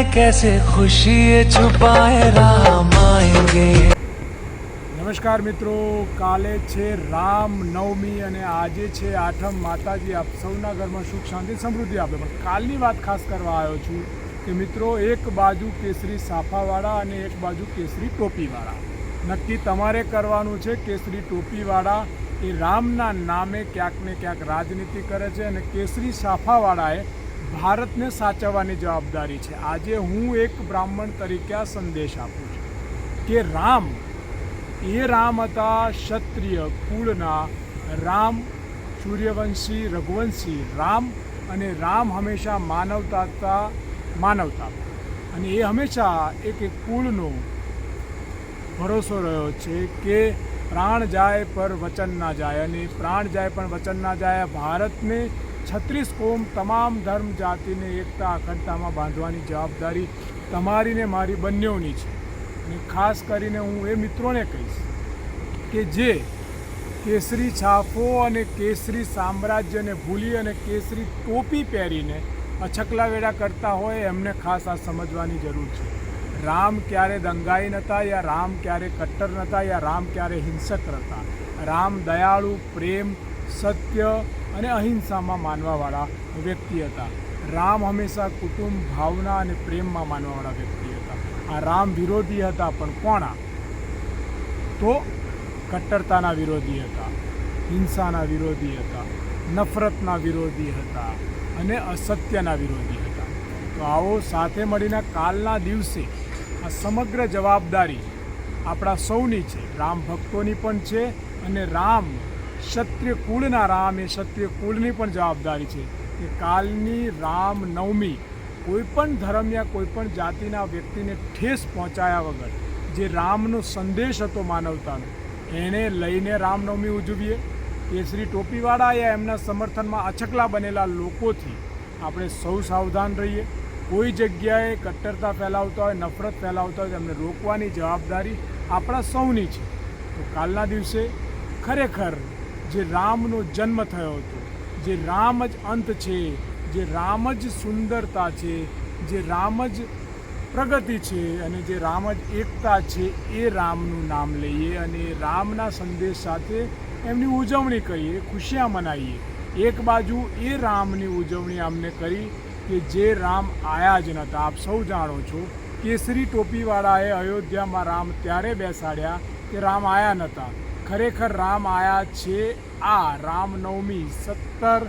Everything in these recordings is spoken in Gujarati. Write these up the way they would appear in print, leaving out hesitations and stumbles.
कैसे खुशी छुपाए राम आएंगे। નમસ્કાર મિત્રો, કાલે છે રામનવમી અને આજે છે આઠમ। માતાજી આપ સૌના ઘરમાં સુખ શાંતિ સમૃદ્ધિ આપે। પણ કાલની વાત ખાસ કરવા આવ્યો છું કે મિત્રો, એક બાજુ કેસરી સાફાવાળા અને એક બાજુ કેસરી ટોપીવાળા। નક્કી તમારે કરવાનું છે। કેસરી ટોપીવાળા એ રામના નામે ક્યાંક ને ક્યાંક રાજનીતિ કરે છે અને કેસરી સાફાવાળાએ ભારતને સાચવવાની જવાબદારી છે। આજે હું એક બ્રાહ્મણ તરીકે આ સંદેશ આપું છું કે રામ હતા ક્ષત્રિય કુળના રામ, સૂર્યવંશી રઘુવંશી રામ, અને રામ હંમેશા માનવતા અને એ હંમેશા એક કુળનો ભરોસો રહ્યો છે કે પ્રાણ જાય પર વચન ના જાય, અને પ્રાણ જાય પણ વચન ના જાય। ભારતને 36 કોમ તમામ ધર્મ જાતિને એકતા અખંડતામાં બાંધવાની જવાબદારી તમારી ને મારી બંનેઓની છે। અને ખાસ કરીને હું એ મિત્રોને કહીશ કે જે કેસરી છાફો અને કેસરી સામ્રાજ્યને ભૂલી અને કેસરી ટોપી પહેરીને અછકલા વેડા કરતા હોય એમને ખાસ આ સમજવાની જરૂર છે। રામ ક્યારે દંગાઈ નહોતા, યા રામ ક્યારે કટ્ટર નહોતા, યા રામ ક્યારે હિંસક નહોતા। રામ દયાળુ, પ્રેમ, સત્ય અને અહિંસામાં માનવાવાળા વ્યક્તિ હતા। રામ હંમેશા કુટુંબ, ભાવના અને પ્રેમમાં માનવાવાળા વ્યક્તિ હતા। આ રામ વિરોધી હતા, પણ કોના? તો કટ્ટરતાના વિરોધી હતા, હિંસાના વિરોધી હતા, નફરતના વિરોધી હતા અને અસત્યના વિરોધી હતા। તો આવો સાથે મળીને કાલના દિવસે આ સમગ્ર જવાબદારી આપણા સૌની છે, રામ ભક્તોની પણ છે અને રામ ક્ષત્રિય કુળના રામ એ ક્ષત્રિય કુળની પણ જવાબદારી છે કે કાલની રામનવમી કોઈપણ ધર્મ યા કોઈપણ જાતિના વ્યક્તિને ઠેસ પહોંચાયા વગર જે રામનો સંદેશ હતો માનવતાનો, એને લઈને રામનવમી ઉજવીએ। કેસરી ટોપીવાળા યા એમના સમર્થનમાં અછકલા બનેલા લોકોથી આપણે સૌ સાવધાન રહીએ। કોઈ જગ્યાએ કટ્ટરતા ફેલાવતા હોય, નફરત ફેલાવતા હોય, એમને રોકવાની જવાબદારી આપણા સૌની છે। તો કાલના દિવસે ખરેખર જે રામનો જન્મ થયો હતો, જે રામ જ અંત છે, જે રામ જ સુંદરતા છે, જે રામ જ પ્રગતિ છે અને જે રામ જ એકતા છે, એ રામનું નામ લઈએ અને રામના સંદેશ સાથે એમની ઉજવણી કરીએ, ખુશિયાં મનાવીએ। એક બાજુ એ રામની ઉજવણી અમને કરી કે જે રામ આયા જ નહોતા। આપ સૌ જાણો છો, કેસરી ટોપીવાળાએ અયોધ્યામાં રામ ત્યારે બેસાડ્યા કે રામ આયા નહોતા। ખરેખર રામ આયા છે આ રામનવમી 17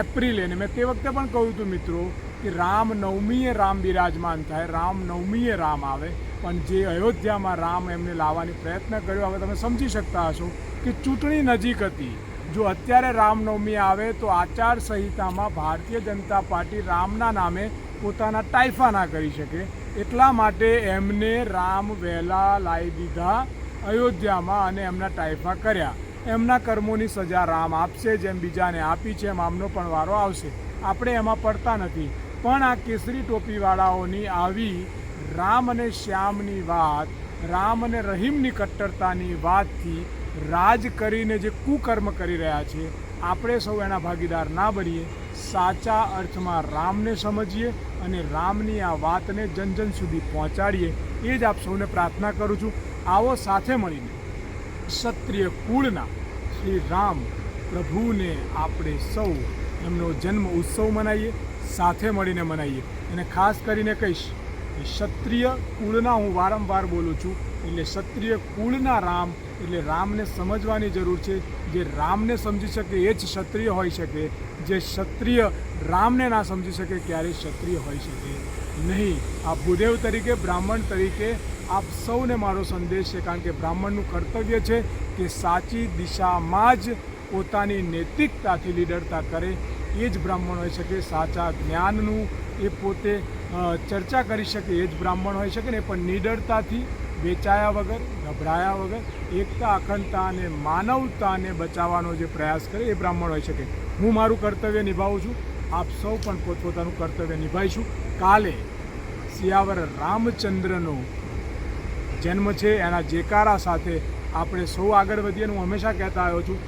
એપ્રિલે, અને મેં તે વખતે પણ કહ્યું હતું મિત્રો કે રામનવમીએ રામ બિરાજમાન થાય, રામનવમીએ રામ આવે। પણ જે અયોધ્યામાં રામ એમને લાવવાની પ્રયત્ન કર્યો, હવે તમે સમજી શકતા હશો કે ચૂંટણી નજીક હતી। જો અત્યારે રામનવમી આવે તો આચારસંહિતામાં ભારતીય જનતા પાર્ટી રામના નામે પોતાના ટાઈફા ના કરી શકે, એટલા માટે એમને રામ વહેલા લાવી દીધા અયોધ્યામાં અને એમના ટાઈફા કર્યા। એમના કર્મોની સજા રામ આપશે, જેમ બીજાને આપી છે એમ આમનો પણ વારો આવશે। આપણે એમાં પડતા નથી, પણ આ કેસરી ટોપીવાળાઓની આવી રામ અને શ્યામની વાત, રામ અને રહીમની કટ્ટરતાની વાતથી રાજ કરીને જે કુકર્મ કરી રહ્યા છે, આપણે સૌ એના ભાગીદાર ના બનીએ। સાચા અર્થમાં રામને સમજીએ અને રામની આ વાતને જન જન સુધી પહોંચાડીએ, એ જ આપ સૌને પ્રાર્થના કરું છું। આવો સાથે મળીને ક્ષત્રિય કુળના શ્રી રામ પ્રભુને આપણે સૌ એમનો જન્મ ઉત્સવ મનાવીએ, સાથે મળીને મનાવીએ। અને ખાસ કરીને કહીશ કે ક્ષત્રિય કુળના, હું વારંવાર બોલું છું, એટલે ક્ષત્રિય કુળના રામ એટલે રામને સમજવાની જરૂર છે। જે રામને સમજી શકે એ જ ક્ષત્રિય હોઈ શકે, જે ક્ષત્રિય રામને ના સમજી શકે ક્યારેય ક્ષત્રિય હોઈ શકે નહીં। આ ભૂદેવ તરીકે, બ્રાહ્મણ તરીકે આપ સૌને મારો સંદેશ છે, કારણ કે બ્રાહ્મણનું કર્તવ્ય છે કે સાચી દિશામાં જ પોતાની નૈતિકતાથી લીડરતા કરે, એ જ બ્રાહ્મણ હોઈ શકે। સાચા જ્ઞાનનું એ પોતે ચર્ચા કરી શકે, એ જ બ્રાહ્મણ હોઈ શકે ને, પણ નિડરતાથી, વેચાયા વગર, ગભરાયા વગર, એકતા અખંડતા અને માનવતાને બચાવવાનો જે પ્રયાસ કરે, એ બ્રાહ્મણ હોઈ શકે। હું મારું કર્તવ્ય નિભાવું છું, આપ સૌ પણ પોતપોતાનું કર્તવ્ય નિભાવીશું। કાલે સિયાવર રામચંદ્રનો જન્મ છે, એના જેકારા સાથે આપણે સૌ આગળ વધીએ। હું હંમેશા કહેતા આવ્યો છું,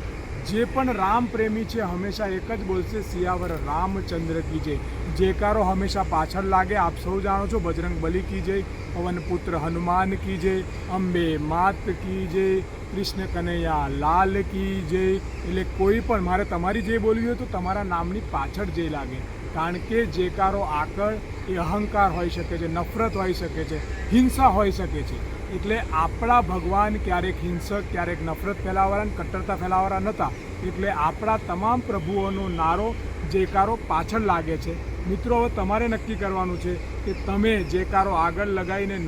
જે પણ રામ પ્રેમી છે હંમેશા એક જ બોલશે સિયાવર રામચંદ્ર કી જય. જેકારો હંમેશા પાછળ લાગે. આપ સૌ જાણો છો બજરંગ બલી કી જય, પવન પુત્ર હનુમાન કી જય, અંબે માત કી જય, કૃષ્ણ કનૈયા લાલ કી જય. એટલે કોઈ પણ મારે તમારી જય બોલવી હોય તો તમારા નામની પાછળ જય લાગે. કારણ કે જેકારો આગળ એ અહંકાર હોઈ શકે છે, નફરત હોઈ શકે છે, હિંસા હોઈ શકે છે. એટલે આપણા ભગવાન ક્યારેક હિંસક, ક્યારેક નફરત ફેલાવવાળા, કટ્ટરતા ફેલાવવાળા નહોતા. એટલે આપણા તમામ પ્રભુઓનો નારો જેકારો પાછળ લાગે છે. મિત્રો, હવે તમારે નક્કી કરવાનું છે કે તમે જેકારો આગળ લગાવીને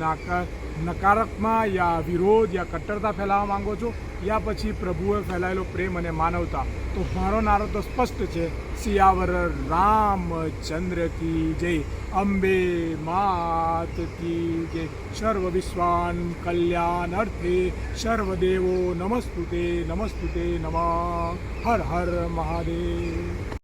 નકારાત્મક યા વિરોધ યા કટ્ટરતા ફેલાવવા માંગો છો, યા પછી પ્રભુએ ફેલાયેલો પ્રેમ અને માનવતા. તો મારો નારો તો સ્પષ્ટ છે, સિયાવર રામચંદ્ર કી જય, અંબે માત કી જય. સર્વ વિશ્વાન કલ્યાણ અર્થે સર્વદેવો નમસ્તુતે નમસ્તુતે નમઃ. હર હર મહાદેવ.